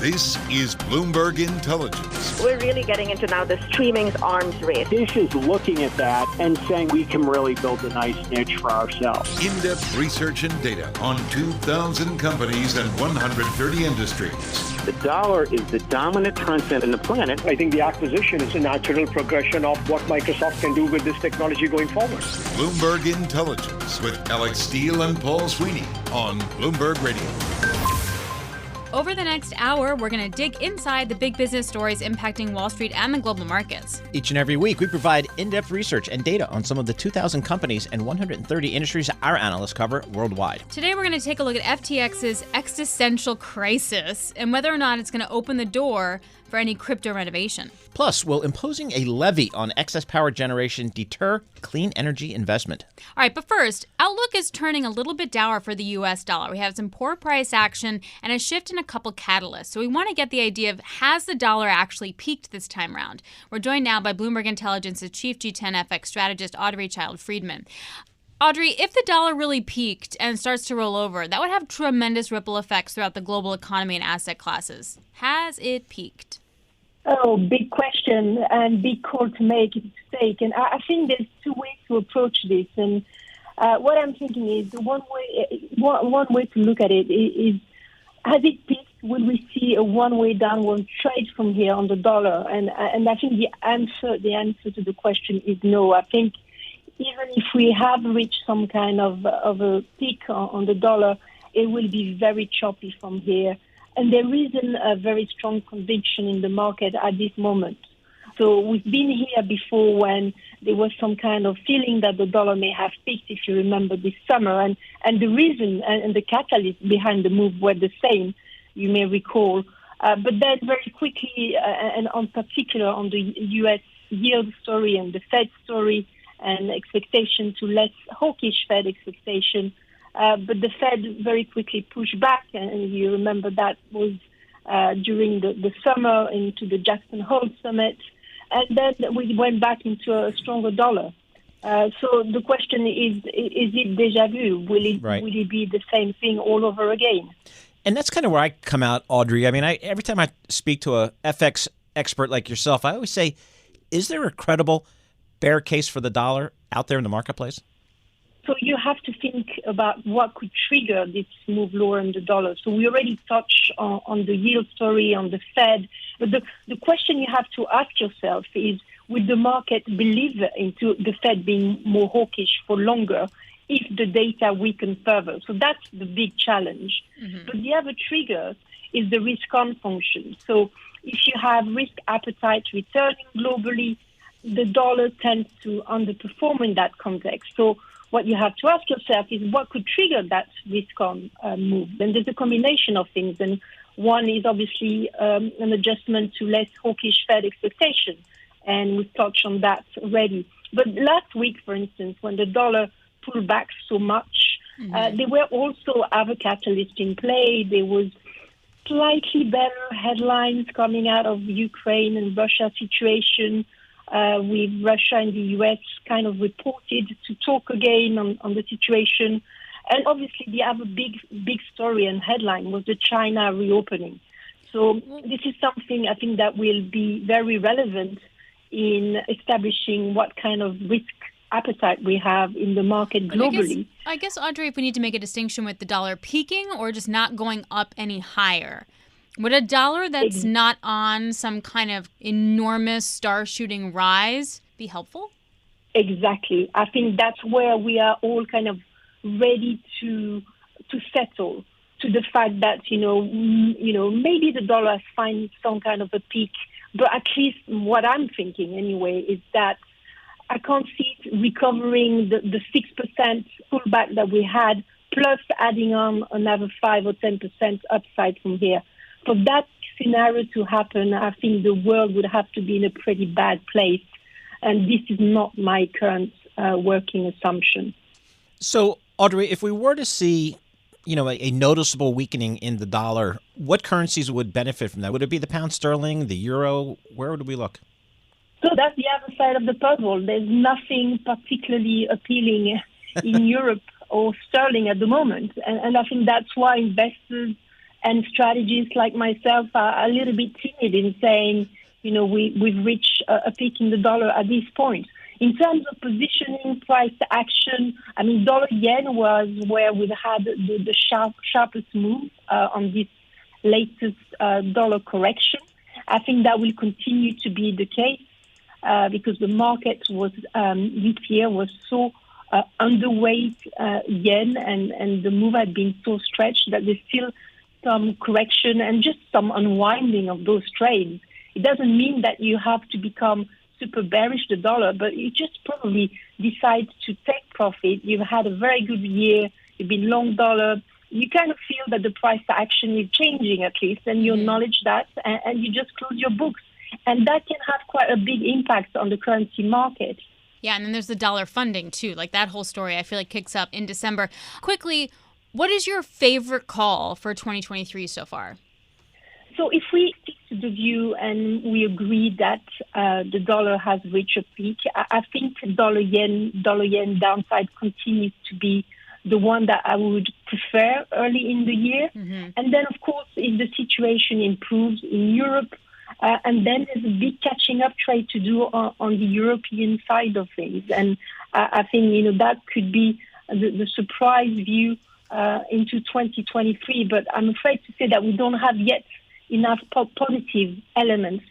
This is Bloomberg Intelligence. We're really getting into now the streaming's arms race. This is looking at that and saying we can really build a nice niche for ourselves. In-depth research and data on 2,000 companies and 130 industries. The dollar is the dominant currency on the planet. I think the acquisition is a natural progression of what Microsoft can do with this technology going forward. Bloomberg Intelligence with Alex Steele and Paul Sweeney on Bloomberg Radio. Over the next hour, we're going to dig inside the big business stories impacting Wall Street and the global markets. Each and every week, we provide in-depth research and data on some of the 2,000 companies and 130 industries our analysts cover worldwide. Today, we're going to take a look at FTX's existential crisis and whether or not it's going to open the door for any crypto renovation. Plus, will imposing a levy on excess power generation deter clean energy investment? All right, but first, outlook is turning a little bit dour for the U.S. dollar. We have some poor price action and a shift in a couple catalysts. So we want to get the idea of, has the dollar actually peaked this time around? We're joined now by Bloomberg Intelligence's chief G10 FX strategist, Audrey Childe-Freeman. Audrey, if the dollar really peaked and starts to roll over, that would have tremendous ripple effects throughout the global economy and asset classes. Has it peaked? Oh, big question and big call to make, it's a stake. And I think there's two ways to approach this. And what I'm thinking is one way to look at it is, has it peaked? Will we see a one-way downward trade from here on the dollar? And I think the answer to the question is no. I think even if we have reached some kind of a peak on the dollar, it will be very choppy from here. And there isn't a very strong conviction in the market at this moment. So we've been here before when there was some kind of feeling that the dollar may have peaked, if you remember this summer. And the reason and the catalyst behind the move were the same, you may recall. But then very quickly, and on particular on the U.S. yield story and the Fed story and expectation to less hawkish Fed expectation, but the Fed very quickly pushed back, and you remember that was during the summer into the Jackson Hole summit, and then we went back into a stronger dollar. So the question is it déjà vu? Will it be the same thing all over again? And that's kind of where I come out, Audrey. I mean, every time I speak to a FX expert like yourself, I always say, is there a credible bear case for the dollar out there in the marketplace? So you have to think about what could trigger this move lower in the dollar. So we already touched on the yield story, on the Fed. But the question you have to ask yourself is, will the market believe into the Fed being more hawkish for longer if the data weaken further? So that's the big challenge. Mm-hmm. But the other trigger is the risk-on function. So if you have risk appetite returning globally, the dollar tends to underperform in that context. So what you have to ask yourself is what could trigger that risk-on move. And there's a combination of things. And one is obviously an adjustment to less hawkish Fed expectation. And we've touched on that already. But last week, for instance, when the dollar pulled back so much, there were also other catalysts in play. There was slightly better headlines coming out of Ukraine and Russia situation, with Russia and the U.S. kind of reported to talk again on the situation. And obviously the other big story and headline was the China reopening. So this is something I think that will be very relevant in establishing what kind of risk appetite we have in the market globally. I guess, Audrey, if we need to make a distinction with the dollar peaking or just not going up any higher, would a dollar that's not on some kind of enormous star-shooting rise be helpful? Exactly. I think that's where we are all kind of ready to settle to the fact that, maybe the dollar has found some kind of a peak, but at least what I'm thinking anyway is that I can't see it recovering the 6% pullback that we had, plus adding on another 5 or 10% upside from here. For that scenario to happen, I think the world would have to be in a pretty bad place. And this is not my current working assumption. So, Audrey, if we were to see, a noticeable weakening in the dollar, what currencies would benefit from that? Would it be the pound sterling, the euro? Where would we look? So that's the other side of the puzzle. There's nothing particularly appealing in Europe or sterling at the moment. And I think that's why investors And strategists like myself are a little bit timid in saying, we've reached a peak in the dollar at this point. In terms of positioning, price action, dollar yen was where we've had the sharpest move on this latest dollar correction. I think that will continue to be the case because the market was this year was so underweight yen, and the move had been so stretched that there's still some correction and just some unwinding of those trades. It doesn't mean that you have to become super bearish the dollar, but you just probably decide to take profit. You've had a very good year. You've been long dollar. You kind of feel that the price action is changing at least, and you acknowledge that, and you just close your books. And that can have quite a big impact on the currency market. Yeah, and then there's the dollar funding, too. Like that whole story, I feel like kicks up in December. Quickly, what is your favorite call for 2023 so far? So if we stick to the view and we agree that the dollar has reached a peak, I think dollar yen downside continues to be the one that I would prefer early in the year. Mm-hmm. And then, of course, if the situation improves in Europe, and then there's a big catching up trade to do on the European side of things. And I think, that could be the surprise view into 2023. But I'm afraid to say that we don't have yet enough positive elements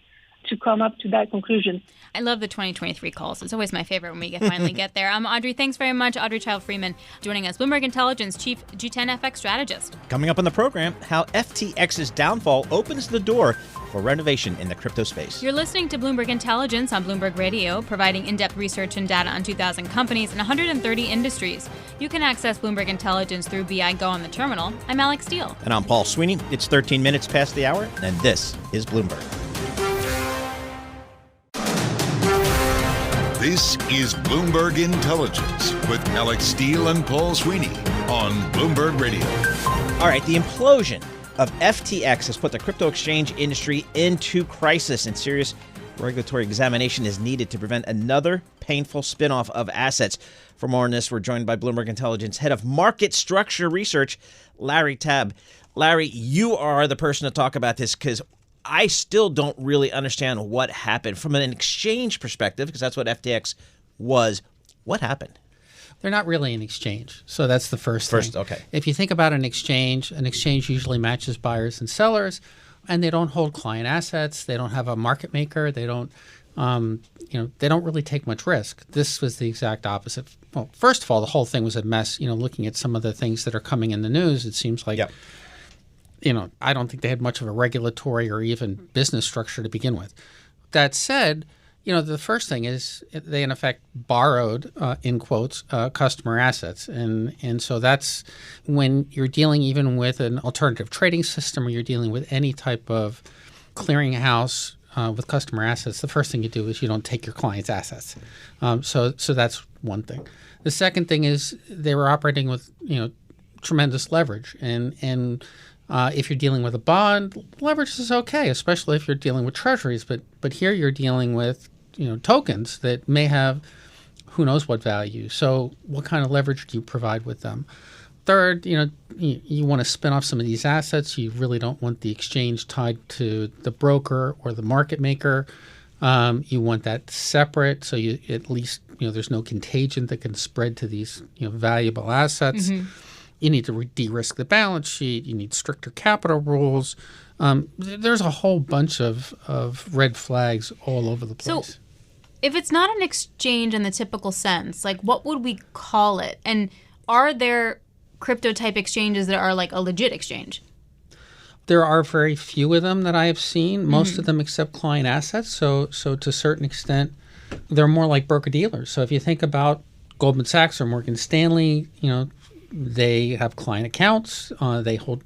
to come up to that conclusion. I love the 2023 calls. It's always my favorite when we finally get there. Audrey, thanks very much. Audrey Childe-Freeman joining us, Bloomberg Intelligence Chief G10 FX Strategist. Coming up on the program, how FTX's downfall opens the door for renovation in the crypto space. You're listening to Bloomberg Intelligence on Bloomberg Radio, providing in-depth research and data on 2,000 companies and 130 industries. You can access Bloomberg Intelligence through BI Go on the terminal. I'm Alex Steele. And I'm Paul Sweeney. It's 13 minutes past the hour, and this is Bloomberg. This is Bloomberg Intelligence with Alex Steele and Paul Sweeney on Bloomberg Radio. All right, the implosion of FTX has put the crypto exchange industry into crisis, and serious regulatory examination is needed to prevent another painful spinoff of assets. For more on this, we're joined by Bloomberg Intelligence Head of Market Structure Research, Larry Tabb. Larry, you are the person to talk about this because I still don't really understand what happened from an exchange perspective, because that's what FTX was. What happened? They're not really an exchange. So that's the first thing. Okay. If you think about an exchange usually matches buyers and sellers, and they don't hold client assets. They don't have a market maker. They don't, they don't really take much risk. This was the exact opposite. Well, first of all, the whole thing was a mess. Looking at some of the things that are coming in the news, it seems like, I don't think they had much of a regulatory or even business structure to begin with. That said, the first thing is they, in effect, borrowed, in quotes, customer assets. And so that's when you're dealing even with an alternative trading system or you're dealing with any type of clearinghouse with customer assets, the first thing you do is you don't take your client's assets. So that's one thing. The second thing is they were operating with, tremendous leverage. And if you're dealing with a bond, leverage is okay, especially if you're dealing with treasuries. But here you're dealing with tokens that may have who knows what value. So what kind of leverage do you provide with them? Third, you want to spin off some of these assets. You really don't want the exchange tied to the broker or the market maker. You want that separate, so you at least there's no contagion that can spread to these valuable assets. Mm-hmm. You need to de-risk the balance sheet. You need stricter capital rules. There's a whole bunch of red flags all over the place. So if it's not an exchange in the typical sense, like what would we call it? And are there crypto-type exchanges that are like a legit exchange? There are very few of them that I have seen. Most of them accept client assets. So to a certain extent, they're more like broker-dealers. So if you think about Goldman Sachs or Morgan Stanley, they have client accounts. They hold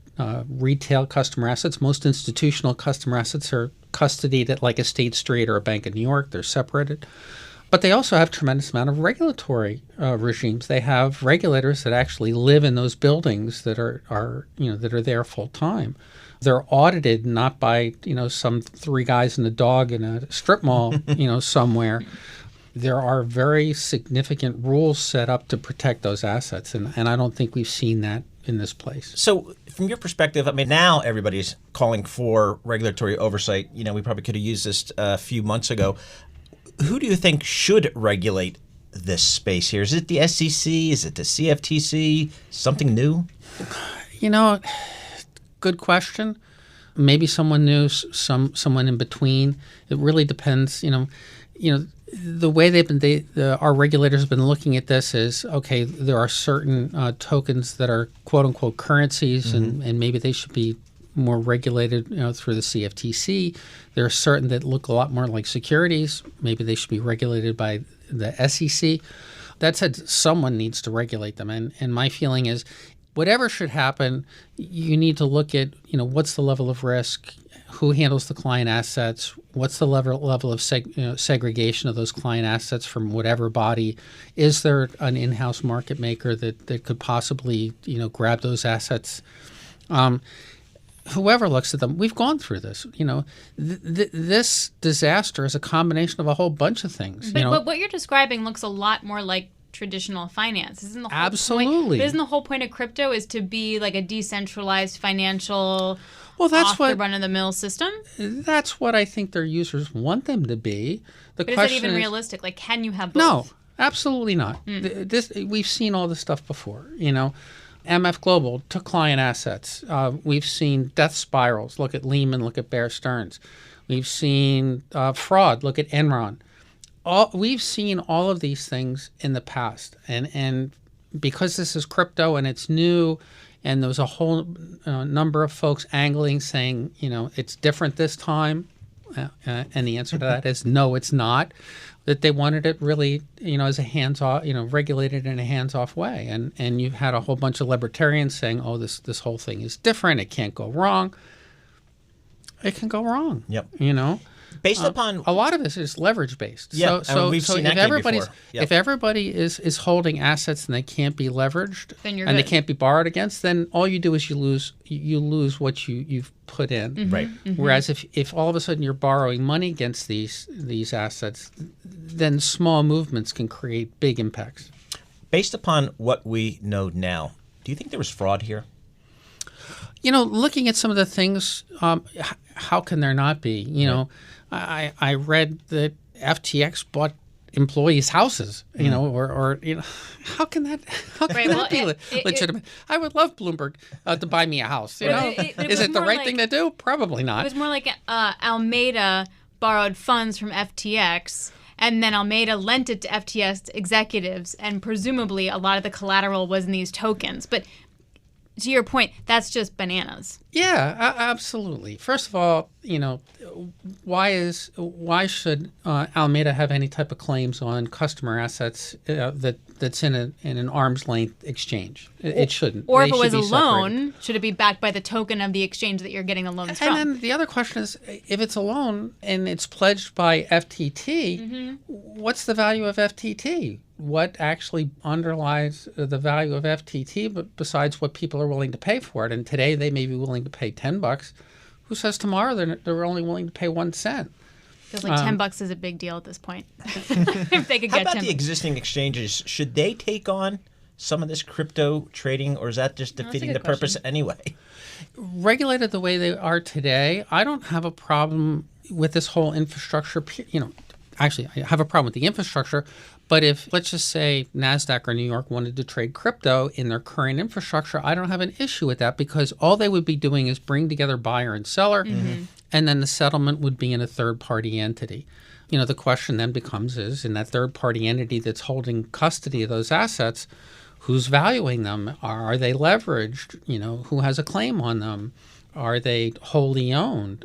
retail customer assets. Most institutional customer assets are custodied at like a State Street or a Bank of New York. They're separated. But they also have a tremendous amount of regulatory regimes. They have regulators that actually live in those buildings that are there full time. They're audited not by some three guys and a dog in a strip mall somewhere. There are very significant rules set up to protect those assets, and I don't think we've seen that in this place. So from your perspective, I mean, now everybody's calling for regulatory oversight. We probably could have used this a few months ago. Who do you think should regulate this space here? Is it the SEC? Is it the CFTC? Something new? Good question. Maybe someone new, someone in between. It really depends. The way our regulators have been looking at this is, okay, there are certain tokens that are quote unquote currencies, and maybe they should be more regulated, through the CFTC. There are certain that look a lot more like securities. Maybe they should be regulated by the SEC. That said, someone needs to regulate them, and my feeling is, whatever should happen, you need to look at, what's the level of risk, who handles the client assets, what's the level of segregation of those client assets from whatever body. Is there an in-house market maker that could possibly, grab those assets? Whoever looks at them, we've gone through this. This disaster is a combination of a whole bunch of things. But what you're describing looks a lot more like traditional finance. Isn't the whole Absolutely. Point, isn't the whole point of crypto is to be like a decentralized financial, that's the run-of-the-mill system? That's what I think their users want them to be. But is that even realistic? Like, can you have both? No, absolutely not. We've seen all this stuff before. MF Global took client assets. We've seen death spirals. Look at Lehman. Look at Bear Stearns. We've seen fraud. Look at Enron. We've seen all of these things in the past, and because this is crypto and it's new, and there was a whole number of folks angling, saying, it's different this time, and the answer to that is no, it's not. That they wanted it really, as a hands-off, regulated in a hands-off way, and you had a whole bunch of libertarians saying, oh, this whole thing is different, it can't go wrong. It can go wrong. Yep. Based upon a lot of this is leverage based. Yeah, so we've seen that before. Yep. If everybody is holding assets and they can't be leveraged and they can't be borrowed against, then all you do is you lose what you've put in. Mm-hmm. Right. Mm-hmm. Whereas if all of a sudden you're borrowing money against these assets, then small movements can create big impacts. Based upon what we know now, do you think there was fraud here? Looking at some of the things, how can there not be? I read that FTX bought employees' houses, or how can that be legitimate? I would love Bloomberg to buy me a house. Is it the right thing to do? Probably not. It was more like Alameda borrowed funds from FTX, and then Alameda lent it to FTX executives, and presumably a lot of the collateral was in these tokens. But to your point, that's just bananas. Yeah, absolutely. First of all, why should Alameda have any type of claims on customer assets that's in an arm's length exchange? It shouldn't. Or if it was a loan, should it be backed by the token of the exchange that you're getting the loans from? And then the other question is, if it's a loan and it's pledged by FTT, what's the value of FTT? What actually underlies the value of FTT, but besides what people are willing to pay for it? And today they may be willing to pay $10. Who says tomorrow they're only willing to pay 1 cent? Feels like $10 is a big deal at this point. If they could How get about 10 the existing exchanges? Should they take on some of this crypto trading, or is that just defeating the purpose anyway? Regulated the way they are today, I don't have a problem with this whole infrastructure. Actually, I have a problem with the infrastructure. But if, let's just say, NASDAQ or New York wanted to trade crypto in their current infrastructure, I don't have an issue with that, because all they would be doing is bring together buyer and seller, and then the settlement would be in a third-party entity. The question then becomes is, in that third-party entity that's holding custody of those assets, who's valuing them? Are they leveraged? Who has a claim on them? Are they wholly owned?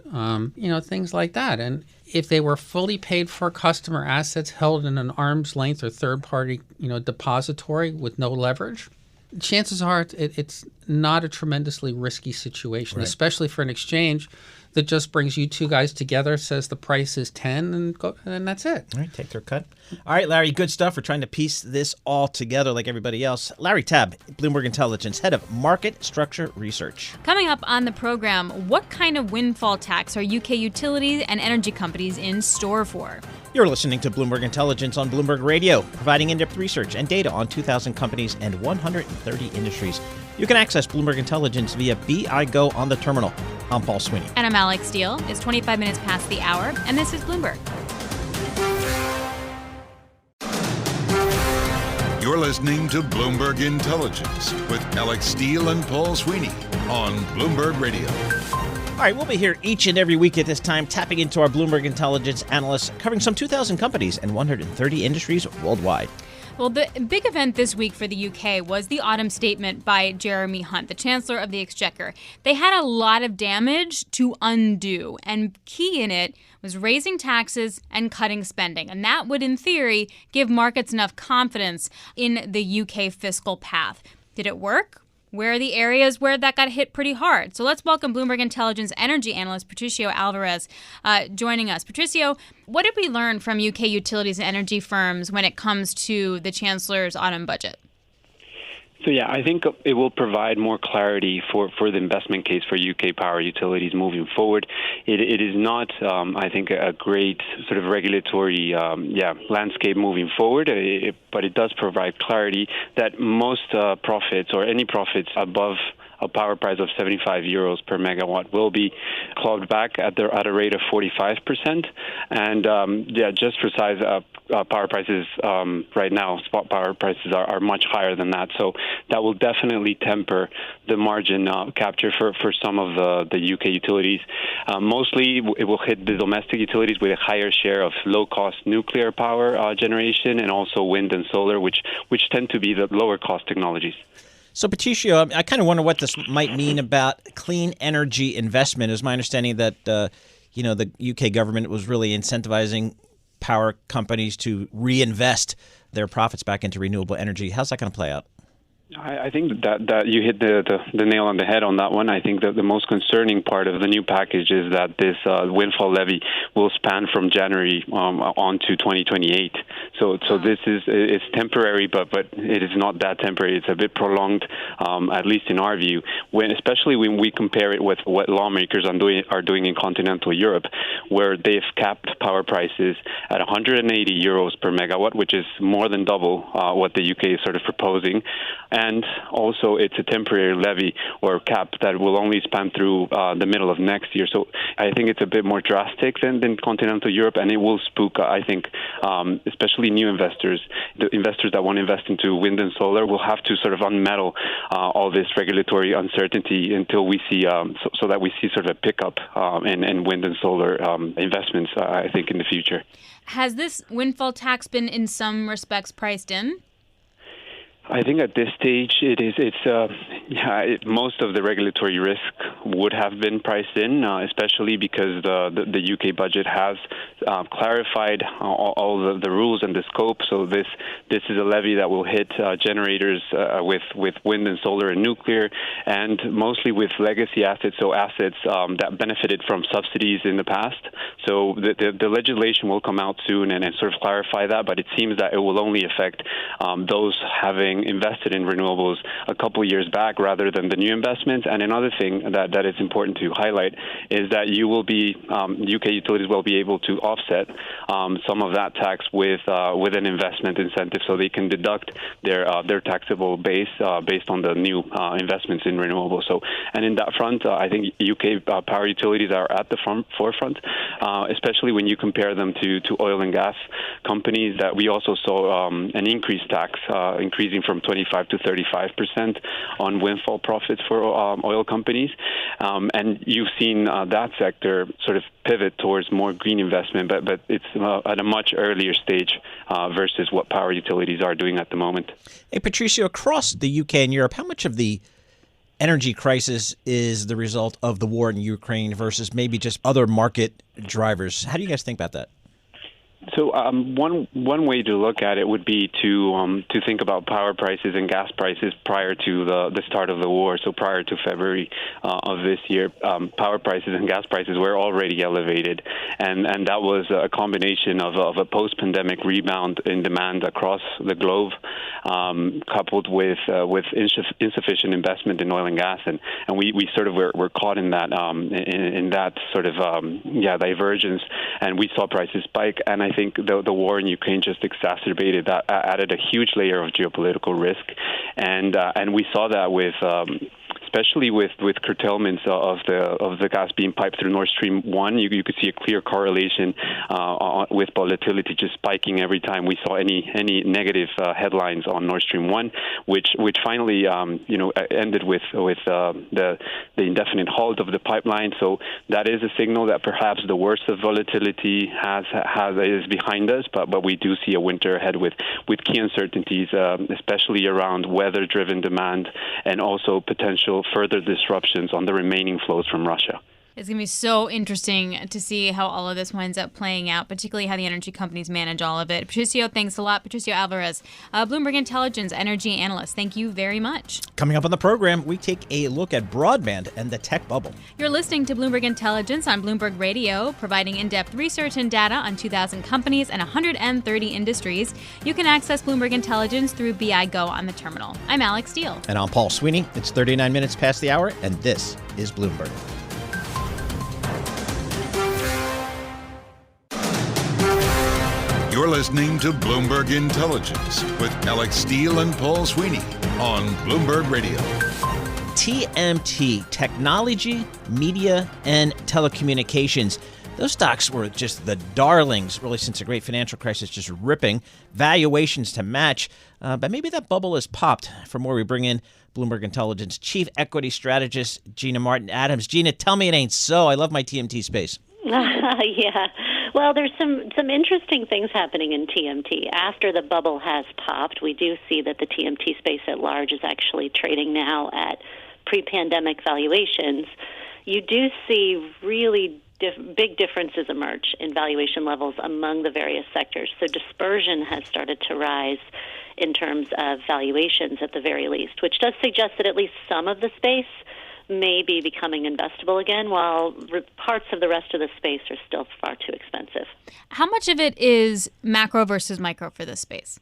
Things like that. And if they were fully paid for customer assets held in an arm's length or third-party, depository with no leverage, chances are it's not a tremendously risky situation, right, especially for an exchange that just brings you two guys together, says the price is 10, and that's it. All right, take their cut. All right, Larry, good stuff. We're trying to piece this all together like everybody else. Larry Tabb, Bloomberg Intelligence, head of market structure research. Coming up on the program, what kind of windfall tax are UK utilities and energy companies in store for? You're listening to Bloomberg Intelligence on Bloomberg Radio, providing in-depth research and data on 2,000 companies and 130 industries. You can access Bloomberg Intelligence via BIGO on the terminal. I'm Paul Sweeney. And I'm Alex Steele. It's 25 minutes past the hour, and this is Bloomberg. You're listening to Bloomberg Intelligence with Alex Steele and Paul Sweeney on Bloomberg Radio. All right, we'll be here each and every week at this time, tapping into our Bloomberg Intelligence analysts, covering some 2,000 companies and 130 industries worldwide. Well, the big event this week for the UK was the autumn statement by Jeremy Hunt, the Chancellor of the Exchequer. They had a lot of damage to undo, and key in it was raising taxes and cutting spending. And that would, in theory, give markets enough confidence in the UK fiscal path. Did it work? Where are the areas where that got hit pretty hard? So let's welcome Bloomberg Intelligence energy analyst Patricio Alvarez joining us. Patricio, what did we learn from UK utilities and energy firms when it comes to the Chancellor's autumn budget? So, yeah, I think it will provide more clarity for the investment case for UK power utilities moving forward. It is not, I think, a great sort of regulatory landscape moving forward, but it does provide clarity that most profits or any profits above a power price of 75 euros per megawatt will be clawed back at a rate of 45%. And just for size, power prices right now, spot power prices are much higher than that. So that will definitely temper the margin capture for some of the UK utilities. Mostly it will hit the domestic utilities with a higher share of low-cost nuclear power generation and also wind and solar, which tend to be the lower-cost technologies. So, Patricio, I kind of wonder what this might mean about clean energy investment. It was my understanding that the UK government was really incentivizing power companies to reinvest their profits back into renewable energy. How's that going to play out? I think that you hit the nail on the head on that one. I think that the most concerning part of the new package is that this windfall levy will span from January on to 2028. So this is temporary, but it is not that temporary. It's a bit prolonged, at least in our view. Especially when we compare it with what lawmakers are doing in continental Europe, where they've capped power prices at 180 euros per megawatt, which is more than double what the UK is sort of proposing. And also, it's a temporary levy or cap that will only span through the middle of next year. So I think it's a bit more drastic than continental Europe, and it will spook, I think, especially new investors. The investors that want to invest into wind and solar will have to sort of unmetal all this regulatory uncertainty until we see, so that we see sort of a pickup in wind and solar investments, I think, in the future. Has this windfall tax been, in some respects, priced in? I think at this stage, most of the regulatory risk would have been priced in, especially because the UK budget has clarified all the rules and the scope. So this is a levy that will hit generators with wind and solar and nuclear, and mostly with legacy assets, so assets that benefited from subsidies in the past. So the legislation will come out soon and sort of clarify that, but it seems that it will only affect those having invested in renewables a couple years back rather than the new investments. And another thing that is important to highlight is that UK utilities will be able to offset some of that tax with an investment incentive, so they can deduct their taxable base based on the new investments in renewables. So, and in that front, I think UK power utilities are at the forefront, especially when you compare them to oil and gas companies. That we also saw an increased tax, increasing from 25 to 35% on windfall profits for oil companies. And you've seen that sector sort of pivot towards more green investment, but it's at a much earlier stage versus what power utilities are doing at the moment. Hey, Patricio, across the UK and Europe, how much of the energy crisis is the result of the war in Ukraine versus maybe just other market drivers? How do you guys think about that? So one way to look at it would be to think about power prices and gas prices prior to the start of the war. So prior to February of this year, power prices and gas prices were already elevated, and that was a combination of a post-pandemic rebound in demand across the globe, coupled with insufficient investment in oil and gas, and we sort of were caught in that sort of divergence, and we saw prices spike. And I think the war in Ukraine just exacerbated that, added a huge layer of geopolitical risk, and we saw that with. Especially with curtailments of the gas being piped through Nord Stream 1, you could see a clear correlation with volatility just spiking every time we saw any negative headlines on Nord Stream 1, which finally ended with the indefinite halt of the pipeline. So that is a signal that perhaps the worst of volatility is behind us, but we do see a winter ahead with key uncertainties, especially around weather-driven demand and also potential further disruptions on the remaining flows from Russia. It's going to be so interesting to see how all of this winds up playing out, particularly how the energy companies manage all of it. Patricio, thanks a lot. Patricio Alvarez, Bloomberg Intelligence energy analyst. Thank you very much. Coming up on the program, we take a look at broadband and the tech bubble. You're listening to Bloomberg Intelligence on Bloomberg Radio, providing in-depth research and data on 2,000 companies and 130 industries. You can access Bloomberg Intelligence through BI Go on the terminal. I'm Alex Steele. And I'm Paul Sweeney. It's 39 minutes past the hour, and this is Bloomberg. You're listening to Bloomberg Intelligence with Alex Steele and Paul Sweeney on Bloomberg Radio. TMT, technology, media, and telecommunications. Those stocks were just the darlings, really, since the great financial crisis, just ripping valuations to match. But maybe that bubble has popped. For more, we bring in Bloomberg Intelligence Chief Equity Strategist Gina Martin Adam. Gina, tell me it ain't so. I love my TMT space. Yeah. Well, there's some interesting things happening in TMT. After the bubble has popped, we do see that the TMT space at large is actually trading now at pre-pandemic valuations. You do see really big differences emerge in valuation levels among the various sectors. So dispersion has started to rise in terms of valuations at the very least, which does suggest that at least some of the space may be becoming investable again, while parts of the rest of the space are still far too expensive. How much of it is macro versus micro for this space?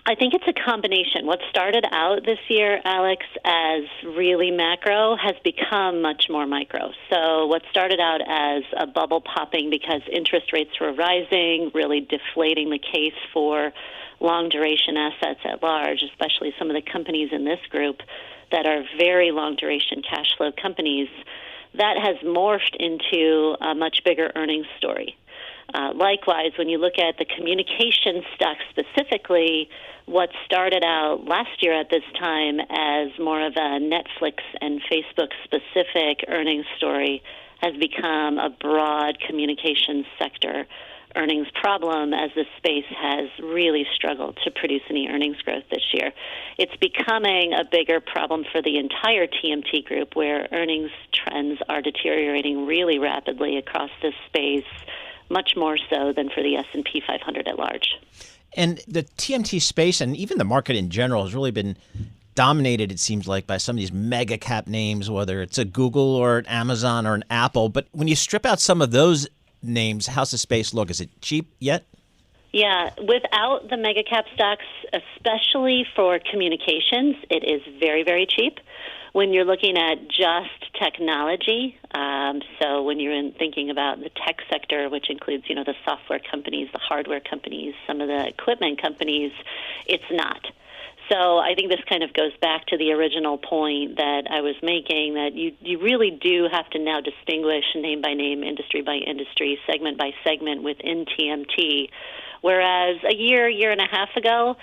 I think it's a combination. What started out this year, Alex, as really macro has become much more micro. So what started out as a bubble popping because interest rates were rising, really deflating the case for long-duration assets at large, especially some of the companies in this group that are very long-duration cash flow companies, that has morphed into a much bigger earnings story. Likewise, when you look at the communication stocks specifically, what started out last year at this time as more of a Netflix and Facebook-specific earnings story has become a broad communications sector earnings problem as the space has really struggled to produce any earnings growth this year. It's becoming a bigger problem for the entire TMT group, where earnings trends are deteriorating really rapidly across this space, much more so than for the S&P 500 at large. And the TMT space and even the market in general has really been dominated, it seems like, by some of these mega cap names, whether it's a Google or an Amazon or an Apple. But when you strip out some of those names, how's the space look? Is it cheap yet? Yeah, without the mega cap stocks, especially for communications, it is very, very cheap. When you're looking at just technology, so when you're thinking about the tech sector, which includes, the software companies, the hardware companies, some of the equipment companies, it's not. So I think this kind of goes back to the original point that I was making, that you really do have to now distinguish name by name, industry by industry, segment by segment within TMT, whereas a year and a half ago,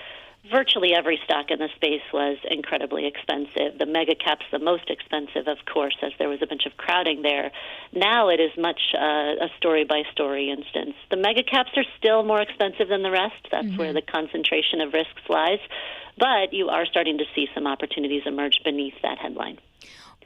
virtually every stock in the space was incredibly expensive. The mega caps the most expensive, of course, as there was a bunch of crowding there. Now it is much a story-by-story instance. The mega caps are still more expensive than the rest. That's where the concentration of risks lies. But you are starting to see some opportunities emerge beneath that headline.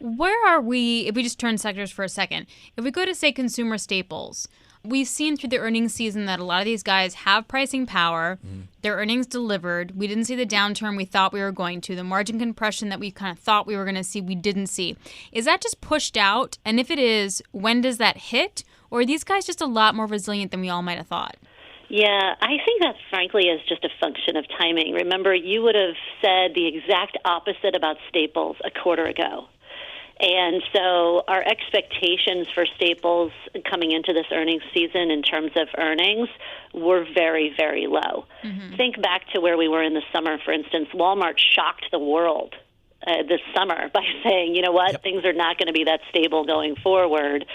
Where are we, if we just turn sectors for a second, if we go to, say, consumer staples, we've seen through the earnings season that a lot of these guys have pricing power. Their earnings delivered. We didn't see the downturn we thought we were going to. The margin compression that we kind of thought we were going to see, we didn't see. Is that just pushed out? And if it is, when does that hit? Or are these guys just a lot more resilient than we all might have thought? Yeah, I think that, frankly, is just a function of timing. Remember, you would have said the exact opposite about staples a quarter ago. And so our expectations for staples coming into this earnings season in terms of earnings were very, very low. Mm-hmm. Think back to where we were in the summer, for instance. Walmart shocked the world this summer by saying, you know what, yep, things are not going to be that stable going forward.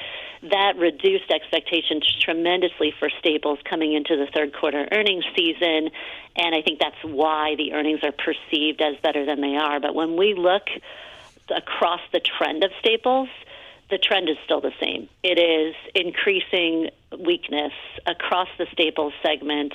That reduced expectations tremendously for staples coming into the third quarter earnings season, and I think that's why the earnings are perceived as better than they are. But when we look across the trend of staples, the trend is still the same. It is increasing weakness across the staples segment,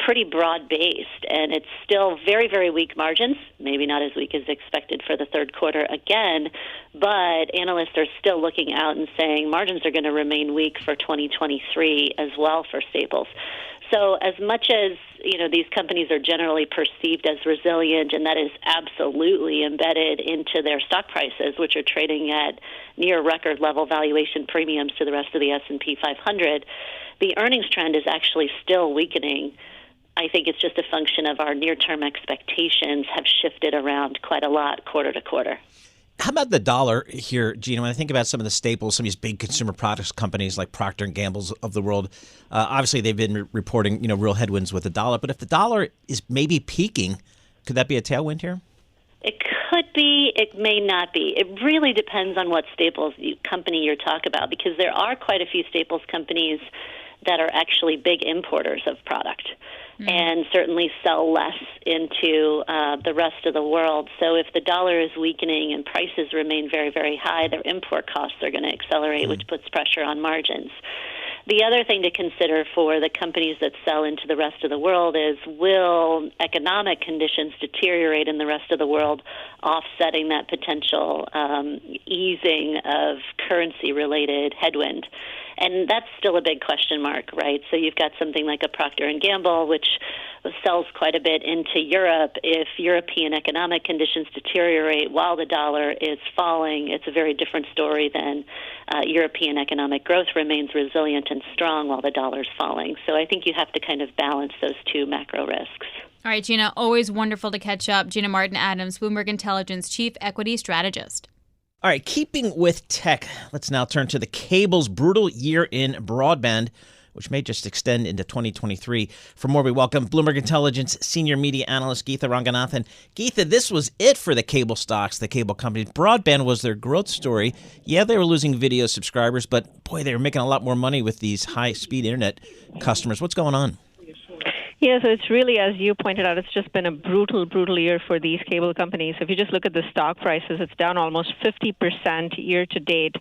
pretty broad-based, and it's still very, very weak margins, maybe not as weak as expected for the third quarter again, but analysts are still looking out and saying margins are going to remain weak for 2023 as well for staples. So as much as, you know, these companies are generally perceived as resilient, and that is absolutely embedded into their stock prices, which are trading at near record level valuation premiums to the rest of the S&P 500, the earnings trend is actually still weakening. I think it's just a function of our near-term expectations have shifted around quite a lot quarter to quarter. How about the dollar here, Gina? When I think about some of the staples, some of these big consumer products companies like Procter & Gamble's of the world, obviously they've been reporting, real headwinds with the dollar. But if the dollar is maybe peaking, could that be a tailwind here? It could be. It may not be. It really depends on what staples company you're talking about, because there are quite a few staples companies that are actually big importers of product and certainly sell less into the rest of the world. So if the dollar is weakening and prices remain very, very high, their import costs are going to accelerate, which puts pressure on margins. The other thing to consider for the companies that sell into the rest of the world is, will economic conditions deteriorate in the rest of the world, offsetting that potential easing of currency-related headwind? And that's still a big question mark, right? So you've got something like a Procter & Gamble, which sells quite a bit into Europe. If European economic conditions deteriorate while the dollar is falling, it's a very different story than European economic growth remains resilient and strong while the dollar's falling. So I think you have to kind of balance those two macro risks. All right, Gina, always wonderful to catch up. Gina Martin Adam, Bloomberg Intelligence Chief Equity Strategist. All right, keeping with tech, let's now turn to the cable's brutal year in broadband, which may just extend into 2023. For more, we welcome Bloomberg Intelligence Senior Media Analyst Geetha Ranganathan. Geetha, this was it for the cable stocks, the cable companies. Broadband was their growth story. Yeah, they were losing video subscribers, but boy, they were making a lot more money with these high-speed internet customers. What's going on? Yeah, so it's really, as you pointed out, it's just been a brutal, brutal year for these cable companies. If you just look at the stock prices, it's down almost 50% year to date.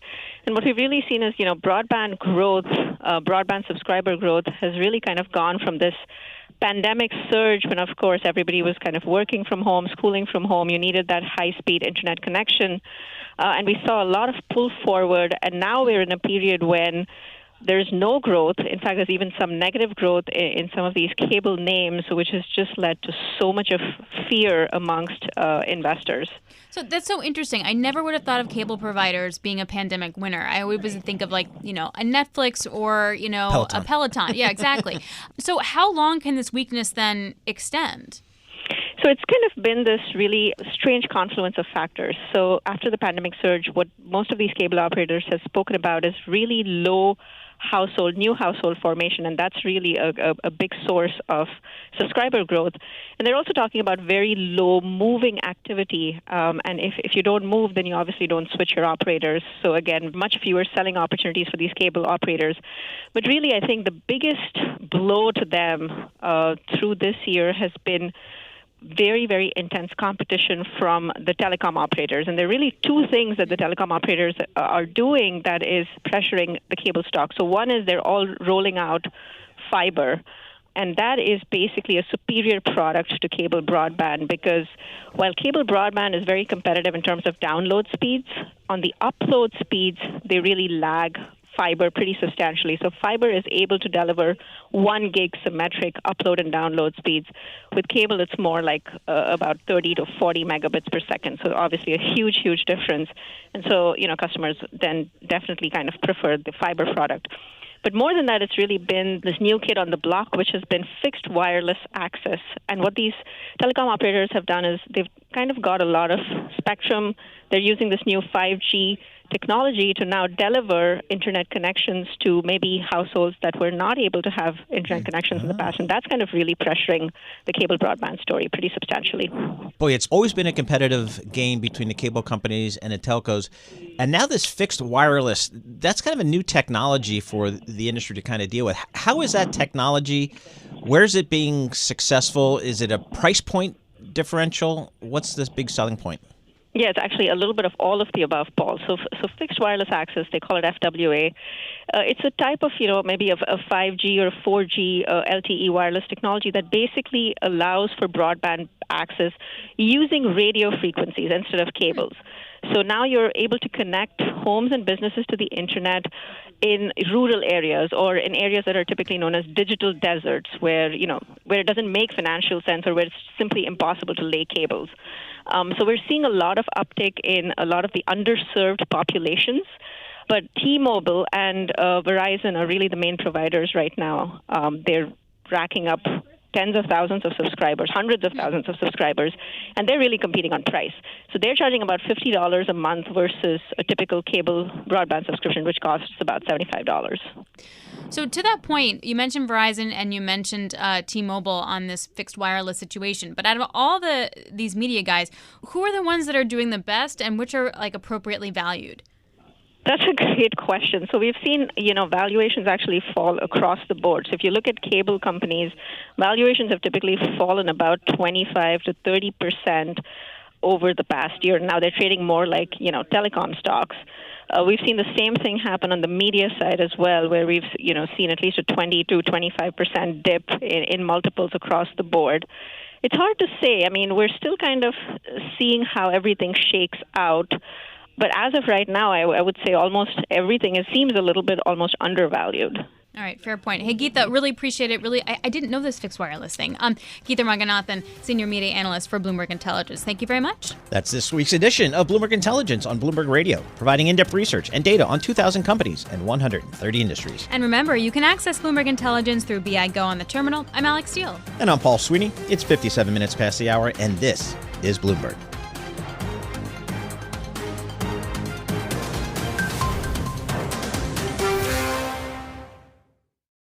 And what we've really seen is, broadband growth, broadband subscriber growth has really kind of gone from this pandemic surge when, of course, everybody was kind of working from home, schooling from home. You needed that high-speed internet connection. And we saw a lot of pull forward. And now we're in a period when there's no growth. In fact, there's even some negative growth in some of these cable names, which has just led to so much of fear amongst investors. So that's so interesting. I never would have thought of cable providers being a pandemic winner. I always would think of a Netflix or, Peloton. A Peloton. Yeah, exactly. So how long can this weakness then extend? So it's kind of been this really strange confluence of factors. So after the pandemic surge, what most of these cable operators have spoken about is really low new household formation, and that's really a big source of subscriber growth. And they're also talking about very low moving activity, and if you don't move, then you obviously don't switch your operators. So again, much fewer selling opportunities for these cable operators. But really, I think the biggest blow to them through this year has been very, very intense competition from the telecom operators. And there are really two things that the telecom operators are doing that is pressuring the cable stock. So one is they're all rolling out fiber, and that is basically a superior product to cable broadband, because while cable broadband is very competitive in terms of download speeds, on the upload speeds, they really lag fiber pretty substantially. So fiber is able to deliver 1 gig symmetric upload and download speeds. With cable, it's more like about 30 to 40 megabits per second. So obviously a huge, huge difference. And so, customers then definitely kind of prefer the fiber product. But more than that, it's really been this new kid on the block, which has been fixed wireless access. And what these telecom operators have done is they've kind of got a lot of spectrum. They're using this new 5G technology to now deliver internet connections to maybe households that were not able to have internet connections in the past. And that's kind of really pressuring the cable broadband story pretty substantially. Boy, it's always been a competitive game between the cable companies and the telcos. And now this fixed wireless, that's kind of a new technology for the industry to kind of deal with. How is that technology? Where is it being successful? Is it a price point differential? What's this big selling point? Yeah, it's actually a little bit of all of the above, Paul. So fixed wireless access, they call it FWA. It's a type of, maybe of a 5G or a 4G LTE wireless technology that basically allows for broadband access using radio frequencies instead of cables. So now you're able to connect homes and businesses to the internet in rural areas or in areas that are typically known as digital deserts where it doesn't make financial sense or where it's simply impossible to lay cables. So we're seeing a lot of uptick in a lot of the underserved populations. But T-Mobile and Verizon are really the main providers right now. They're racking up tens of thousands of subscribers, hundreds of thousands of subscribers, and they're really competing on price. So they're charging about $50 a month versus a typical cable broadband subscription, which costs about $75. So to that point, you mentioned Verizon and you mentioned T-Mobile on this fixed wireless situation. But out of all these media guys, who are the ones that are doing the best and which are appropriately valued? That's a great question. So we've seen, valuations actually fall across the board. So if you look at cable companies, valuations have typically fallen about 25 to 30% over the past year. Now they're trading more like, telecom stocks. We've seen the same thing happen on the media side as well, where we've, seen at least a 20 to 25% dip in multiples across the board. It's hard to say. I mean, we're still kind of seeing how everything shakes out. But as of right now, I would say almost everything seems a little bit almost undervalued. All right, fair point. Hey, Geetha, really appreciate it. Really, I didn't know this fixed wireless thing. Geetha Ranganathan, Senior Media Analyst for Bloomberg Intelligence. Thank you very much. That's this week's edition of Bloomberg Intelligence on Bloomberg Radio, providing in-depth research and data on 2,000 companies and 130 industries. And remember, you can access Bloomberg Intelligence through BI Go on the terminal. I'm Alex Steele. And I'm Paul Sweeney. It's 57 minutes past the hour, and this is Bloomberg.